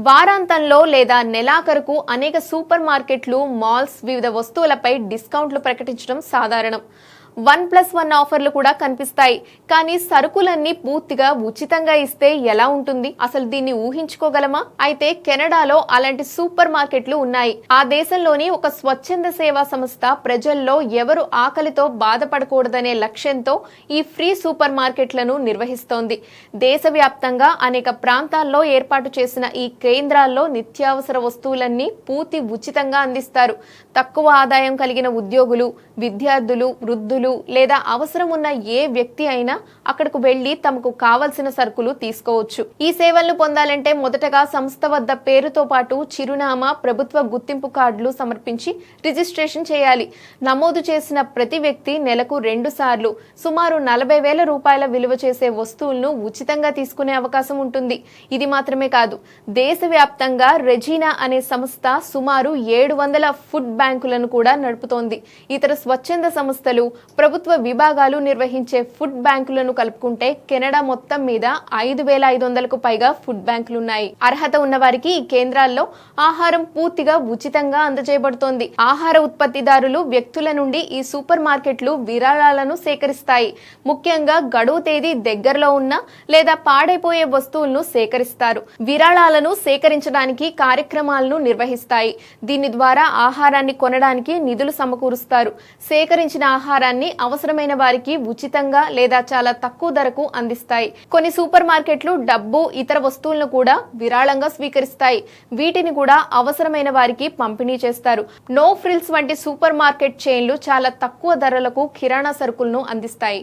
వారాంతంలో లేదా నెలాఖరుకు అనేక సూపర్ మార్కెట్లు, మాల్స్ వివిధ వస్తువులపై డిస్కౌంట్లు ప్రకటించడం సాధారణం. 1+1 ఆఫర్లు కూడా కనిపిస్తాయి. కానీ సరుకులన్నీ పూర్తిగా ఉచితంగా ఇస్తే ఎలా ఉంటుంది? అసలు దీన్ని ఊహించుకోగలమా? అయితే కెనడాలో అలాంటి సూపర్ మార్కెట్లు ఉన్నాయి. ఆ దేశంలోని ఒక స్వచ్ఛంద సేవా సంస్థ ప్రజల్లో ఎవరు ఆకలితో బాధపడకూడదనే లక్ష్యంతో ఈ ఫ్రీ సూపర్ మార్కెట్లను నిర్వహిస్తోంది. దేశవ్యాప్తంగా అనేక ప్రాంతాల్లో ఏర్పాటు చేసిన ఈ కేంద్రాల్లో నిత్యావసర వస్తువులన్నీ పూర్తి ఉచితంగా అందిస్తారు. తక్కువ ఆదాయం కలిగిన ఉద్యోగులు, విద్యార్థులు, వృద్ధులు లేదా అవసరం ఉన్న ఏ వ్యక్తి అయినా అక్కడకు వెళ్లి తమకు కావలసిన సరుకులు తీసుకోవచ్చు. ఈ సేవలను పొందాలంటే మొదటగా సంస్థ వద్ద పేరుతో పాటు చిరునామా, ప్రభుత్వ గుర్తింపు కార్డులు సమర్పించి రిజిస్ట్రేషన్ చేయాలి. నమోదు చేసిన ప్రతి వ్యక్తి నెలకు 2 సార్లు సుమారు 40,000 రూపాయల విలువ చేసే వస్తువులను ఉచితంగా తీసుకునే అవకాశం ఉంటుంది. ఇది మాత్రమే కాదు, దేశవ్యాప్తంగా రెజీనా అనే సంస్థ సుమారు 700 ఫుడ్ బ్యాంకులను కూడా నడుపుతోంది. ఇతర స్వచ్ఛంద సంస్థలు, ప్రభుత్వ విభాగాలు నిర్వహించే ఫుడ్ బ్యాంకులను కలుపుకుంటే కెనడా మొత్తం మీద 5,500కు పైగా ఫుడ్ బ్యాంకులున్నాయి. అర్హత ఉన్న వారికి ఈ కేంద్రాల్లో ఆహారం పూర్తిగా ఉచితంగా అందజేయబడుతోంది. ఆహార ఉత్పత్తిదారులు, వ్యక్తుల నుండి ఈ సూపర్ మార్కెట్లు విరాళాలను సేకరిస్తాయి. ముఖ్యంగా గడువు తేదీ దగ్గరలో ఉన్న లేదా పాడైపోయే వస్తువులను సేకరిస్తారు. విరాళాలను సేకరించడానికి కార్యక్రమాలను నిర్వహిస్తాయి. దీని ద్వారా ఆహారాన్ని కొనడానికి నిధులు సమకూరుస్తారు. సేకరించిన ఆహారాన్ని అవసరమైన వారికి ఉచితంగా లేదా చాలా తక్కువ ధరకు అందిస్తాయి. కొన్ని సూపర్ మార్కెట్లు డబ్బు, ఇతర వస్తువులను కూడా విరాళంగా స్వీకరిస్తాయి. వీటిని కూడా అవసరమైన వారికి పంపిణీ చేస్తారు. నో ఫ్రిల్స్ వంటి సూపర్ మార్కెట్ చైన్లు చాలా తక్కువ ధరలకు కిరాణా సరుకులను అందిస్తాయి.